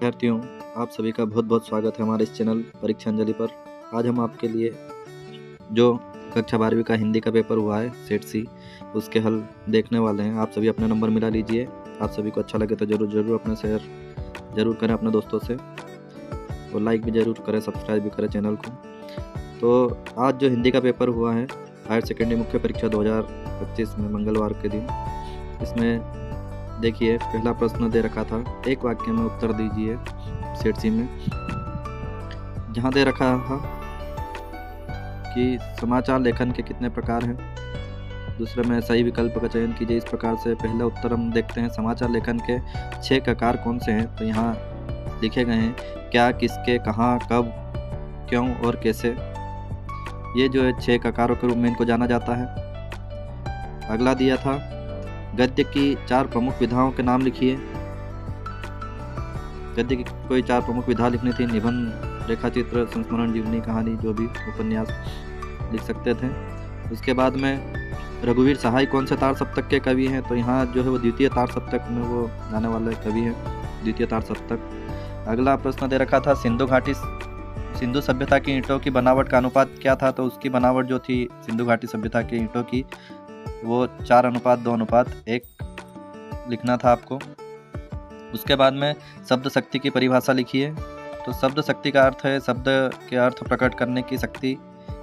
विद्यार्थियों, आप सभी का बहुत बहुत स्वागत है हमारे इस चैनल परीक्षा अंजलि पर। आज हम आपके लिए जो कक्षा 12वीं का हिंदी का पेपर हुआ है सेट सी, उसके हल देखने वाले हैं। आप सभी अपने नंबर मिला लीजिए। आप सभी को अच्छा लगे तो ज़रूर अपने शेयर ज़रूर करें अपने दोस्तों से, और लाइक भी ज़रूर करें, सब्सक्राइब भी करें चैनल को। तो आज जो हिंदी का पेपर हुआ है हायर सेकेंडरी मुख्य परीक्षा 2025 में मंगलवार के दिन, इसमें देखिए पहला प्रश्न दे रखा था, एक वाक्य में उत्तर दीजिए सेट सी में। जहाँ दे रखा था कि समाचार लेखन के कितने प्रकार हैं, दूसरे में सही विकल्प का चयन कीजिए। इस प्रकार से पहला उत्तर हम देखते हैं, समाचार लेखन के 6 ककार कौन से हैं। तो यहाँ लिखे गए हैं क्या, किसके, कहाँ, कब, क्यों और कैसे। ये जो है 6 ककारों के रूप में इनको जाना जाता है। अगला दिया था, गद्य की 4 प्रमुख विधाओं के नाम लिखिए। गद्य की कोई 4 प्रमुख विधा लिखनी थी, निबंध, रेखाचित्र, संस्मरण, जीवनी, कहानी, जो भी उपन्यास लिख सकते थे। उसके बाद में रघुवीर सहाय कौन से तार सप्तक के कवि हैं। तो यहाँ जो है वो द्वितीय तार सप्तक में वो गाने वाले कवि हैं, द्वितीय तार सप्तक। अगला प्रश्न दे रखा था, सिंधु सभ्यता की ईंटों की बनावट का अनुपात क्या था। तो उसकी बनावट जो थी सिंधु घाटी सभ्यता की ईंटों की, वो 4:2:1 लिखना था आपको। उसके बाद में शब्द शक्ति की परिभाषा लिखिए। तो शब्द शक्ति का अर्थ है शब्द के अर्थ प्रकट करने की शक्ति।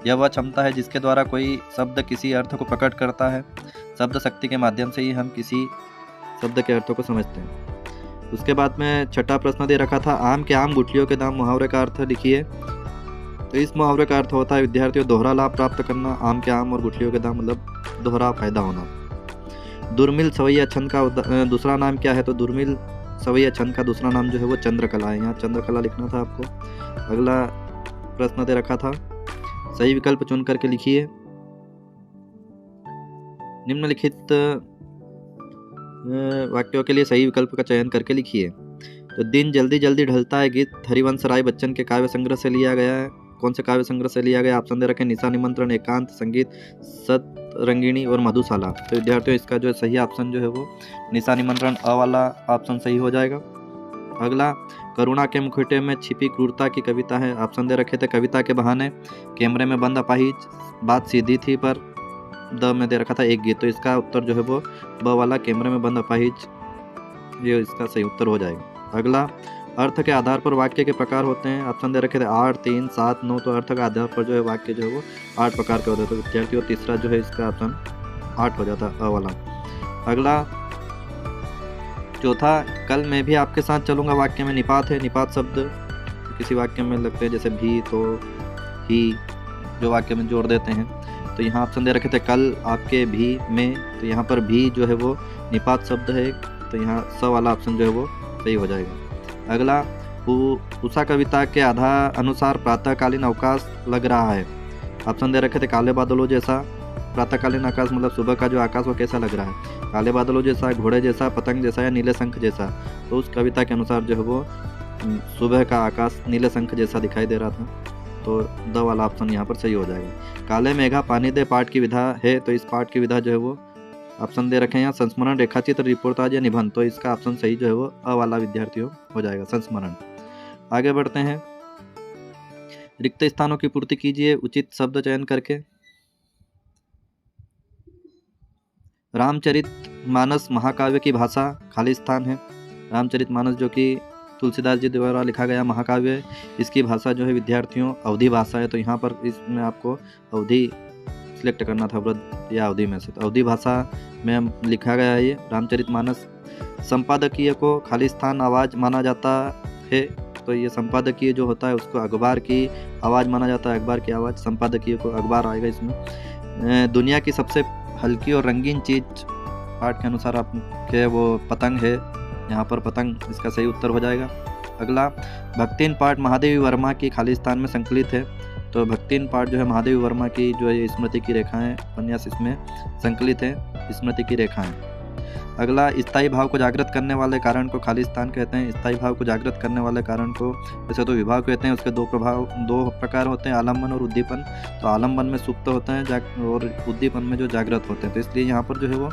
यह वह क्षमता है जिसके द्वारा कोई शब्द किसी अर्थ को प्रकट करता है। शब्द शक्ति के माध्यम से ही हम किसी शब्द के अर्थों को समझते हैं। उसके बाद में छठा प्रश्न दे रखा था, आम के आम गुठलियों के दाम मुहावरे का अर्थ लिखिए। तो इस मुहावरे का अर्थ होता है विद्यार्थियों दोहरा लाभ प्राप्त करना। आम के आम और गुठलियों के दाम मतलब दोहरा फायदा होना। दुर्मिल सवैया छंद का दूसरा नाम क्या है। तो दुर्मिल सवैया छंद का दूसरा नाम जो है वो चंद्रकला है। यहाँ चंद्रकला लिखना था आपको। अगला प्रश्न दे रखा था, सही विकल्प चुन करके लिखिए। निम्नलिखित वाक्यों के लिए सही विकल्प का चयन करके लिखिए। तो दिन जल्दी जल्दी ढलता है गीत हरिवंश राय बच्चन के काव्य संग्रह से लिया गया है। कौन से काव्य संग्रह से लिया गया, ऑप्शन दे रखे, निशा निमंत्रण, एकांत, संगीत, सतरंगिणी और मधुशाला। तो विद्यार्थियों इसका जो सही ऑप्शन जो है वो निशा निमंत्रण, अ वाला ऑप्शन सही हो जाएगा। अगला, करुणा के मुखौटे में छिपी क्रूरता की कविता है। ऑप्शन दे रखे थे, कविता के बहाने, कैमरे में बंद अपाहिज, बात सीधी थी पर द में दे रखा था एक गीत। तो इसका उत्तर जो है वो ब वाला, कैमरे में बंद अपाहिज, ये इसका सही उत्तर हो जाएगा। अगला, अर्थ के आधार पर वाक्य के प्रकार होते हैं। ऑप्शन दे रखे थे 8, 3, 7, 9। तो अर्थ के आधार पर जो है वाक्य जो है वो 8 प्रकार के होते हैं। तो विद्यार्थियों तीसरा जो है इसका ऑप्शन 8 हो जाता है, अ वाला। अगला, चौथा, कल मैं भी आपके साथ चलूंगा वाक्य में निपात है। निपात शब्द किसी वाक्य में लगते हैं, जैसे भी, तो, ही, जो वाक्य में जोड़ देते हैं। तो यहाँ ऑप्शन दे रखे थे कल आपके भी में। तो यहाँ पर भी जो है वो निपात शब्द है, तो यहाँ स वाला ऑप्शन जो है वो सही हो जाएगा। अगला, उषा कविता के आधार अनुसार प्रातःकालीन अवकाश लग रहा है। ऑप्शन दे रखे थे काले बादलों जैसा। प्रातःकालीन आकाश मतलब सुबह का जो आकाश वो कैसा लग रहा है, काले बादलों जैसा, घोड़े जैसा, पतंग जैसा या नीले शंख जैसा। तो उस कविता के अनुसार जो है वो सुबह का आकाश नीले शंख जैसा दिखाई दे रहा था। तो द वाला ऑप्शन यहाँ पर सही हो जाएगा। काले मेघा पानी दे पाठ की विधा है। तो इस पाठ की विधा जो है वो ऑप्शन दे रखे हैं यहाँ संस्मरण, रेखाचित्र, रिपोर्टाज या निबंध। तो इसका ऑप्शन सही जो है वो अ वाला विद्यार्थियों हो जाएगा, संस्मरण। आगे बढ़ते हैं, रिक्त स्थानों की पूर्ति कीजिए उचित शब्द चयन करके। रामचरितमानस महाकाव्य की भाषा खाली स्थान है। रामचरितमानस जो कि तुलसीदास जी द्वारा लिखा गया महाकाव्य है, इसकी भाषा जो है विद्यार्थियों अवधी भाषा है। तो यहाँ पर इसमें आपको अवधी सिलेक्ट करना था, व्रत या अवधि में से। तो अवधी भाषा में लिखा गया है ये रामचरितमानस। संपादकीय को खाली स्थान आवाज़ माना जाता है। तो ये संपादकीय जो होता है उसको अखबार की आवाज़ माना जाता है, अखबार की आवाज़। संपादकीय को अखबार आएगा इसमें। दुनिया की सबसे हल्की और रंगीन चीज़ पाठ के अनुसार आपके वो पतंग है। यहाँ पर पतंग इसका सही उत्तर हो जाएगा। अगला, भक्तिन पाठ महादेवी वर्मा की खाली स्थान में संकलित है। तो भक्तिन पाठ जो है महादेवी वर्मा की जो है स्मृति की रेखाएं उपन्यास इसमें संकलित है, स्मृति की रेखाएं। अगला, स्थायी भाव को जागृत करने वाले कारण को खाली स्थान कहते हैं। स्थायी भाव को जागृत करने वाले कारण को वैसे तो विभाव कहते हैं। उसके दो प्रकार होते हैं, आलम्बन और उद्दीपन। तो आलम्बन में सुप्त होते हैं और उद्दीपन में जो जागृत होते हैं, तो इसलिए यहाँ पर जो है वो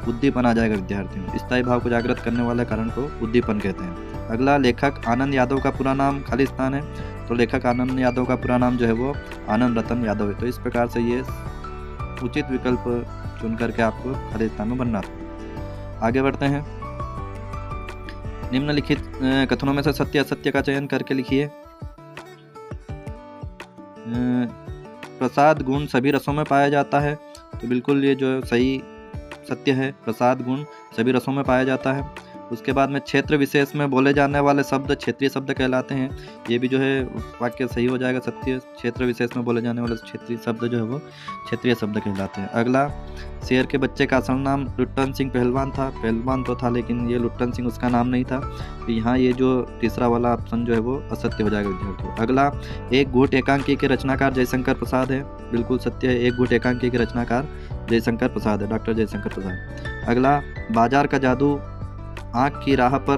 उद्दीपन आ जाएगा विद्यार्थियों। स्थायी भाव को जागृत करने वाले कारण को उद्दीपन कहते हैं। अगला, लेखक आनंद यादव का पूरा नाम, खाली स्थान है। तो लेखक आनंद यादव का पूरा नाम जो है वो आनंद रतन यादव है। तो इस प्रकार से ये उचित विकल्प चुन करके आपको खाली स्थान में बनना था। आगे बढ़ते हैं। निम्नलिखित कथनों में से सत्य असत्य का चयन करके लिखिए। प्रसाद गुण सभी रसों में पाया जाता है। तो बिल्कुल ये जो सही सत्य है, प्रसाद गुण सभी रसों में पाया जाता है। उसके बाद में क्षेत्र विशेष में बोले जाने वाले शब्द क्षेत्रीय शब्द कहलाते हैं। ये भी जो है वाक्य सही हो जाएगा, सत्य। क्षेत्र विशेष में बोले जाने वाले क्षेत्रीय शब्द जो है वो क्षेत्रीय शब्द कहलाते हैं। अगला, शेर के बच्चे का असल नाम लुट्टन सिंह पहलवान था। पहलवान तो था, लेकिन ये लुट्टन सिंह उसका नाम नहीं था। तो यहाँ ये जो तीसरा वाला ऑप्शन जो है वो असत्य हो जाएगा विद्यार्थियों। अगला, एक घूट एकांकी के रचनाकार जयशंकर प्रसाद है। बिल्कुल सत्य है, एक घूट एकांकी के रचनाकार जयशंकर प्रसाद है, डॉक्टर जयशंकर प्रसाद। अगला, बाजार का जादू आँख की राह पर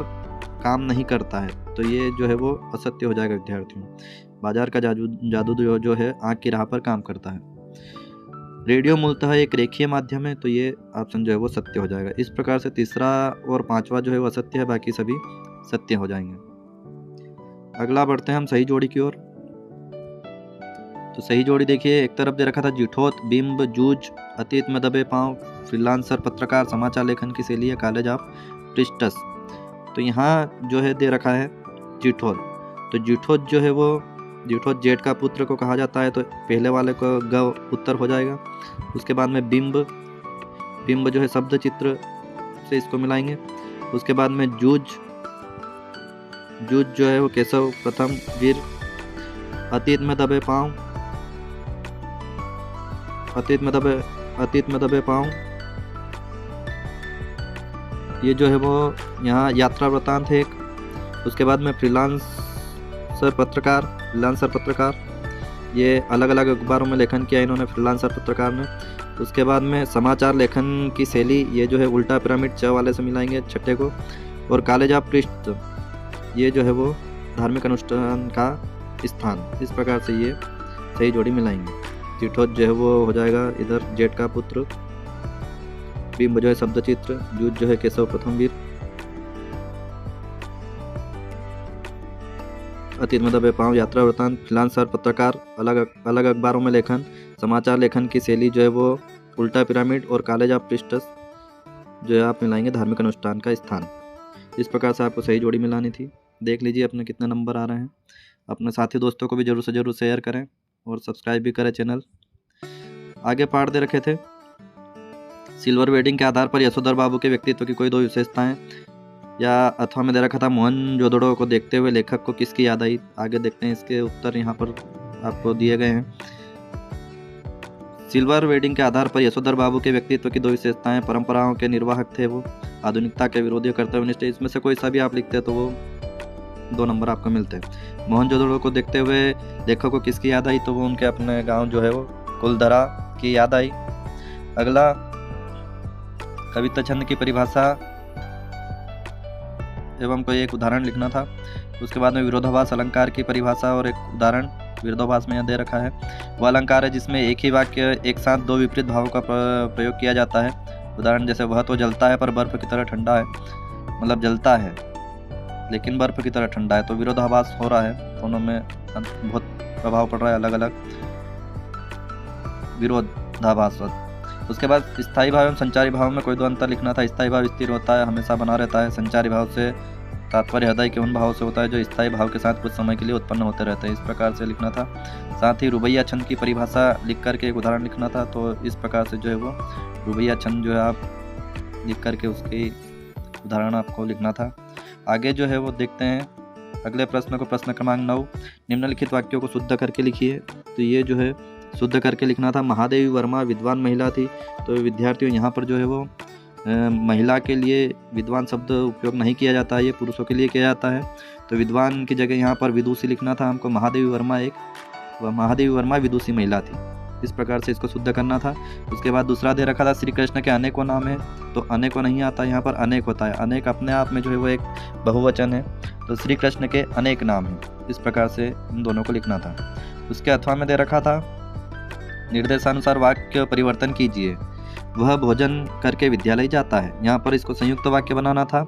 काम नहीं करता है। तो ये जो है वो असत्य हो जाएगा विद्यार्थियों। बाजार का जादू जो है आँख की राह पर काम करता है। रेडियो मूलतः एक रेखीय माध्यम है। तो ये ऑप्शन जो है वो सत्य हो जाएगा। इस प्रकार से तीसरा और पांचवा जो है वो असत्य है, बाकी सभी सत्य हो जाएंगे। अगला बढ़ते हैं हम सही जोड़ी की ओर। तो सही जोड़ी देखिए, एक तरफ दे रखा था जिठोत, बिंब, जूझ, अतीत में दबे पांव, फ्रीलांसर, पत्रकार, समाचार लेखन की शैली, कॉलेज ऑफ प्रिस्टस। तो यहाँ जो है दे रखा है जिठोत। तो जिठोत जो है वो जिठोत जेठ का पुत्र को कहा जाता है। तो पहले वाले को ग उत्तर हो जाएगा। उसके बाद में बिंब, बिंब जो है शब्द चित्र से इसको मिलाएंगे। उसके बाद में जूझ, जूझ जो है वो केशव प्रथम वीर, अतीत में दबे पांव, अतीत में दबे पांव, ये जो है वो यहाँ यात्रा वृतांत है एक। उसके बाद में फ्रीलांसर पत्रकार, ये अलग अलग अखबारों में लेखन किया इन्होंने फ्रीलांसर पत्रकार में। उसके बाद में समाचार लेखन की शैली, ये जो है उल्टा पिरामिड च वाले से मिलाएंगे छठे को। और कॉलेज ऑफ प्रिस्ट, ये जो है वो धार्मिक अनुष्ठान का स्थान। इस प्रकार से ये सही जोड़ी मिलाएंगे। जिठोत जो है वो हो जाएगा इधर जेठ का पुत्र, बिंब जो है शब्द चित्र, जूझ जो है केशव प्रथम वीर, अतीत में दबे पांव यात्रा वृतांत, फ्रीलांसर पत्रकार, अलग अखबारों में लेखन, समाचार लेखन की शैली जो है वो उल्टा पिरामिड, और कॉलेज ऑफ प्रिस्टस जो है आप मिलाएंगे धार्मिक अनुष्ठान का स्थान। इस प्रकार से आपको सही जोड़ी मिलानी थी। देख लीजिए अपने कितने नंबर आ रहे हैं। अपने साथी दोस्तों को भी जरूर से जरूर शेयर करें और सब्सक्राइब भी करें चैनल। आगे पाठ दे रखे थे, सिल्वर वेडिंग के आधार पर यशोधर बाबू के व्यक्तित्व की कोई दो विशेषताएं, या अथवा में दे रखा था मोहनजोदड़ो को देखते हुए लेखक को किसकी याद आई। आगे देखते हैं, इसके उत्तर यहाँ पर आपको दिए गए हैं। सिल्वर वेडिंग के आधार पर यशोधर बाबू के व्यक्तित्व की दो विशेषताएं, परंपराओं के निर्वाहक थे वो, आधुनिकता के विरोधी, कर्तव्यनिष्ठ। इसमें से कोई सा भी आप लिखते तो वो 2 नंबर आपको मिलते हैं। मोहनजोदड़ो को देखते हुए लेखक को किसकी याद आई, तो वो उनके अपने गाँव जो है वो कुलधरा की याद आई। अगला, कविता छंद की परिभाषा एवं कोई एक उदाहरण लिखना था। उसके बाद में विरोधाभास अलंकार की परिभाषा और एक उदाहरण विरोधाभास में यहाँ दे रखा है। वह अलंकार है जिसमें एक ही वाक्य एक साथ 2 विपरीत भावों का प्रयोग किया जाता है। उदाहरण जैसे वह तो जलता है पर बर्फ की तरह ठंडा है, मतलब जलता है लेकिन बर्फ की तरह ठंडा है। तो विरोधाभास हो रहा है, दोनों में बहुत प्रभाव पड़ रहा है, अलग अलग विरोधाभास। उसके बाद स्थायी भाव एवं संचारी भाव में कोई 2 अंतर लिखना था। स्थायी भाव स्थिर होता है, हमेशा बना रहता है। संचारी भाव से तात्पर्य हृदय के उन भाव से होता है जो स्थायी भाव के साथ कुछ समय के लिए उत्पन्न होते रहते हैं। इस प्रकार से लिखना था। साथ ही रुबैया छंद की परिभाषा लिख करके एक उदाहरण लिखना था। तो इस प्रकार से जो है वो रुबैया छंद जो है आप लिख करके उसकी उदाहरण आपको लिखना था। आगे जो है वो देखते हैं अगले प्रश्न को, प्रश्न क्रमांक 9, निम्नलिखित वाक्यों को शुद्ध करके लिखिए। तो ये जो है शुद्ध करके लिखना था। महादेवी वर्मा विद्वान महिला थी। तो विद्यार्थियों यहाँ पर जो है वो महिला के लिए विद्वान शब्द उपयोग नहीं किया जाता है, ये पुरुषों के लिए किया जाता है। तो विद्वान की जगह यहाँ पर विदुषी लिखना था हमको। महादेवी वर्मा विदुषी महिला थी। इस प्रकार से इसको शुद्ध करना था। उसके बाद दूसरा दे रखा था श्री कृष्ण के अनेकों नाम है, तो अनेकों नहीं आता, यहाँ पर अनेक होता है। अनेक अपने आप में जो है वो एक बहुवचन है, तो श्री कृष्ण के अनेक नाम हैं, इस प्रकार से इन दोनों को लिखना था। उसके अथवा में दे रखा था निर्देशानुसार वाक्य परिवर्तन कीजिए। वह भोजन करके विद्यालय जाता है, यहाँ पर इसको संयुक्त वाक्य बनाना था,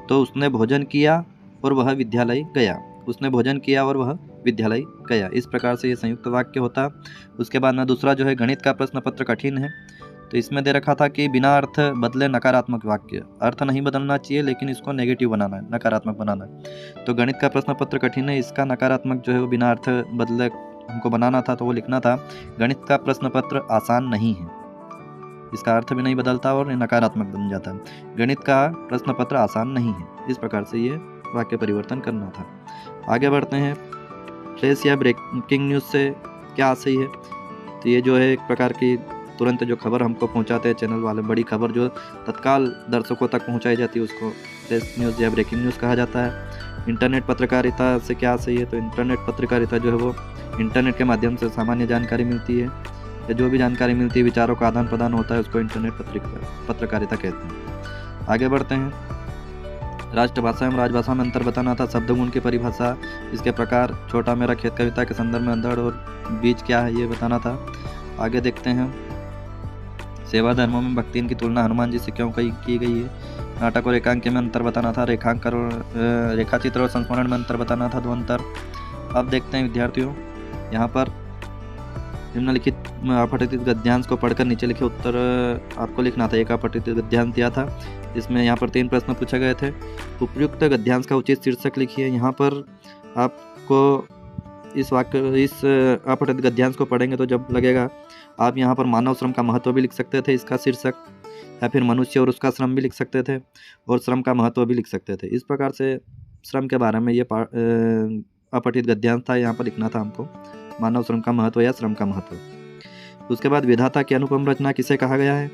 तो उसने भोजन किया और वह विद्यालय गया, उसने भोजन किया और वह विद्यालय गया, इस प्रकार से ये संयुक्त वाक्य होता। उसके बाद में दूसरा जो है गणित का प्रश्न पत्र कठिन है, तो इसमें दे रखा था कि बिना अर्थ बदले नकारात्मक वाक्य। अर्थ नहीं बदलना चाहिए लेकिन इसको नेगेटिव बनाना है, नकारात्मक बनाना है। तो गणित का प्रश्न पत्र कठिन है, इसका नकारात्मक जो है वो बिना अर्थ बदले हमको बनाना था, तो वो लिखना था गणित का प्रश्न पत्र आसान नहीं है। इसका अर्थ भी नहीं बदलता और नकारात्मक बन जाता है। गणित का प्रश्न पत्र आसान नहीं है, इस प्रकार से ये वाक्य परिवर्तन करना था। आगे बढ़ते हैं। फ्लैश या ब्रेकिंग न्यूज़ से क्या सही है, तो ये जो है एक प्रकार की तुरंत जो खबर हमको पहुंचाते हैं चैनल वाले, बड़ी खबर जो तत्काल दर्शकों तक पहुंचाई जाती है उसको फ्लैश न्यूज़ या ब्रेकिंग न्यूज़ कहा जाता है। इंटरनेट पत्रकारिता से क्या सही है, तो इंटरनेट पत्रकारिता जो है वो इंटरनेट के माध्यम से सामान्य जानकारी मिलती है, या जो भी जानकारी मिलती है, विचारों का आदान प्रदान होता है, उसको इंटरनेट पत्रकारिता कहते हैं। आगे बढ़ते हैं। राष्ट्रभाषा एवं राजभाषा में अंतर बताना था। शब्दगुण की परिभाषा, इसके प्रकार, छोटा मेरा खेत कविता के संदर्भ में अंधड़ और बीज क्या है ये बताना था। आगे देखते हैं। सेवा धर्मों में भक्ति की तुलना हनुमान जी से क्यों की गई है। नाटक और एकांक में अंतर बताना था। रेखांकन और रेखाचित्र और संस्मरण में अंतर बताना था, 2 अंतर। अब देखते हैं विद्यार्थियों, यहाँ पर निम्नलिखित अपठित गद्यांश को पढ़कर नीचे लिखे उत्तर आपको लिखना था। एक अपठित गद्यांश दिया था, इसमें यहाँ पर 3 प्रश्न पूछे गए थे। उपयुक्त गद्यांश का उचित शीर्षक लिखिए। यहाँ पर आपको इस अपठित गद्यांश को पढ़ेंगे तो जब लगेगा आप यहाँ पर मानव श्रम का महत्व भी लिख सकते थे इसका शीर्षक, या फिर मनुष्य और उसका श्रम भी लिख सकते थे, और श्रम का महत्व भी लिख सकते थे। इस प्रकार से श्रम के बारे में ये अपठित गद्यांश था, यहाँ पर लिखना था हमको मानव श्रम का महत्व या श्रम का महत्व। उसके बाद विधाता की अनुपम रचना किसे कहा गया है,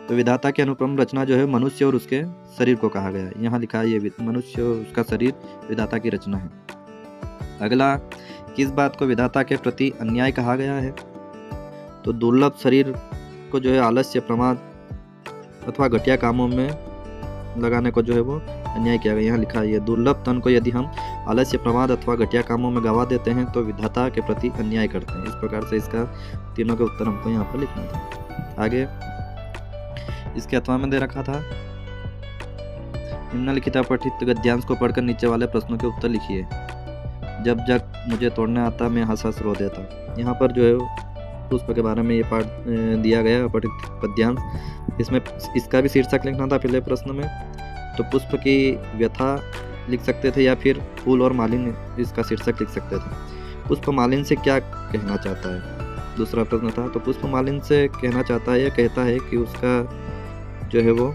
तो विधाता की अनुपम रचना जो है मनुष्य और उसके शरीर को कहा गया है। यहाँ लिखा है ये मनुष्य और उसका शरीर विधाता की रचना है। अगला, किस बात को विधाता के प्रति अन्याय कहा गया है, तो दुर्लभ शरीर को जो है आलस्य, प्रमाद अथवा घटिया कामों में लगाने को जो है वो अन्याय किया गया। यहाँ लिखा है ये दुर्लभ तन को यदि हम आलस्य, प्रमाद अथवा घटिया कामों में गवा देते हैं तो विधाता के प्रति अन्याय करते हैं। इस प्रकार से इसका तीनों के उत्तर हमको यहाँ पर लिखना था। आगे इसके अथवा में दे रखा था निम्नलिखित अपठित गद्यांश को पढ़कर नीचे वाले प्रश्नों के उत्तर लिखिए। जब जग मुझे तोड़ने आता मैं हंस हंस रो देता। यहाँ पर जो है पुष्प के बारे में ये पाठ दिया गया अपठित पद्यांश। इसमें इसका भी शीर्षक लिखना था पहले प्रश्न में, तो पुष्प की व्यथा लिख सकते थे या फिर फूल और मालिन इसका शीर्षक लिख सकते थे। पुष्प मालिन से क्या कहना चाहता है, दूसरा प्रश्न था। तो पुष्प मालिन से कहना चाहता है, यह कहता है कि उसका जो है वो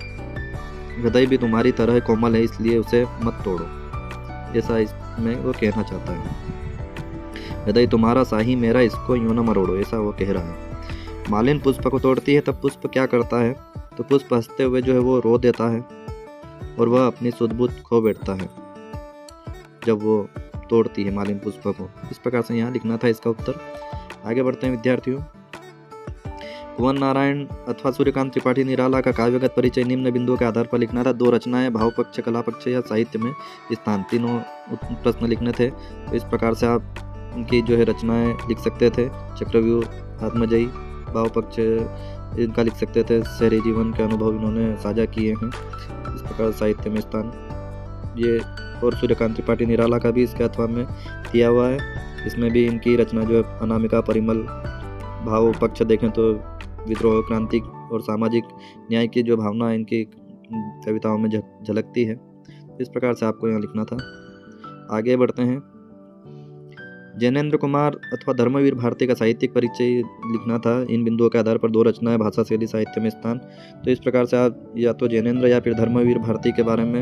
हृदय भी तुम्हारी तरह कोमल है, इसलिए उसे मत तोड़ो, ऐसा इसमें वो कहना चाहता है। हृदय तुम्हारा साही मेरा, इसको यूं न मरोड़ो, ऐसा वो कह रहा है। मालिन पुष्प को तोड़ती है, तब पुष्प क्या करता है, तो पुष्प हंसते हुए जो है वो रो देता है और वह अपनी सुध-बुध खो बैठता है जब वो तोड़ती है मालिन पुष्प को। इस प्रकार से यहाँ लिखना था इसका उत्तर। आगे बढ़ते हैं विद्यार्थियों। कुंवर नारायण अथवा सूर्यकांत त्रिपाठी निराला का काव्यगत परिचय निम्न बिंदुओं के आधार पर लिखना था। 2 रचनाएं, भाव पक्ष, कला पक्ष या साहित्य में स्थान, तीनों प्रश्न लिखने थे। तो इस प्रकार से आप उनकी जो है रचनाएं लिख सकते थे। चक्रव्यूह, आत्मजयी, भाव पक्ष इनका लिख सकते थे। शहरी जीवन के अनुभव इन्होंने साझा किए हैं। इस प्रकार साहित्य में स्थान ये, और सूर्यकांत त्रिपाठी निराला का भी इसके अथवा में दिया हुआ है। इसमें भी इनकी रचना जो है अनामिका, परिमल, भाव पक्ष देखें तो विद्रोह, क्रांति और सामाजिक न्याय की जो भावना इनकी कविताओं में झलकती है। इस प्रकार से आपको यहाँ लिखना था। आगे बढ़ते हैं। जैनेन्द्र कुमार अथवा धर्मवीर भारती का साहित्यिक परिचय लिखना था। इन बिंदुओं के आधार पर 2 रचनाएं, भाषा, शैली, साहित्य में स्थान। तो इस प्रकार से आप या तो जैनेन्द्र या फिर धर्मवीर भारती के बारे में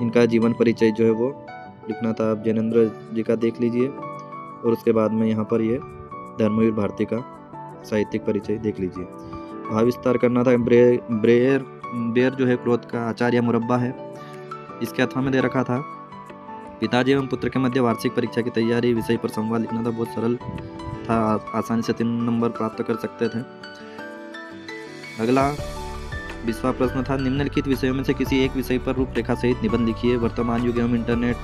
इनका जीवन परिचय जो है वो लिखना था। आप जैनेन्द्र जी का देख लीजिए और उसके बाद में यहाँ पर ये धर्मवीर भारती का साहित्यिक परिचय देख लीजिए। भाव विस्तार करना था। बेर जो है क्रोध का आचार्य मुरब्बा है। इसके अथवा में दे रखा था पिताजी एवं पुत्र के मध्य वार्षिक परीक्षा की तैयारी विषय पर संवाद लिखना था। बहुत सरल था, आसानी से 3 नंबर प्राप्त कर सकते थे। अगला 20वां प्रश्न था, निम्नलिखित विषयों में से किसी एक विषय पर रूपरेखा सहित निबंध लिखिए। वर्तमान युग एवं इंटरनेट,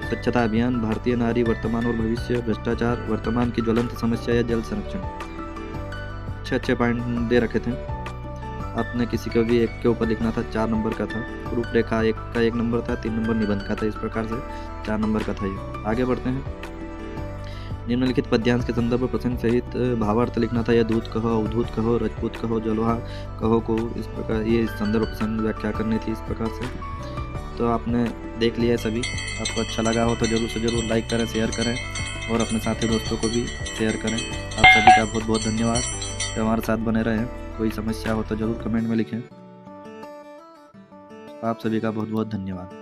स्वच्छता अभियान, भारतीय नारी, वर्तमान और भविष्य, भ्रष्टाचार, वर्तमान की ज्वलंत समस्या या जल संरक्षण। अच्छे पॉइंट दे रखे थे। आपने किसी को भी एक के ऊपर लिखना था, 4 नंबर का था। रूपरेखा एक का 1 नंबर था, 3 नंबर निबंध का था। इस प्रकार से 4 नंबर का था ये। आगे बढ़ते हैं। निम्नलिखित पद्यांश के संदर्भ प्रसंग सहित भावार्थ लिखना था। यह दूत कहो, अवधूत कहो, रजपूत कहो, जलोहा कहो को, इस प्रकार ये संदर्भ प्रसंग व्याख्या करनी थी। इस प्रकार से तो आपने देख लिया है सभी। आपको अच्छा लगा हो तो जरूर से जरूर लाइक करें, शेयर करें और अपने साथी दोस्तों को भी शेयर करें। आप सभी का बहुत बहुत धन्यवाद कि हमारे साथ बने रहें। कोई समस्या हो तो जरूर कमेंट में लिखें। आप सभी का बहुत बहुत धन्यवाद।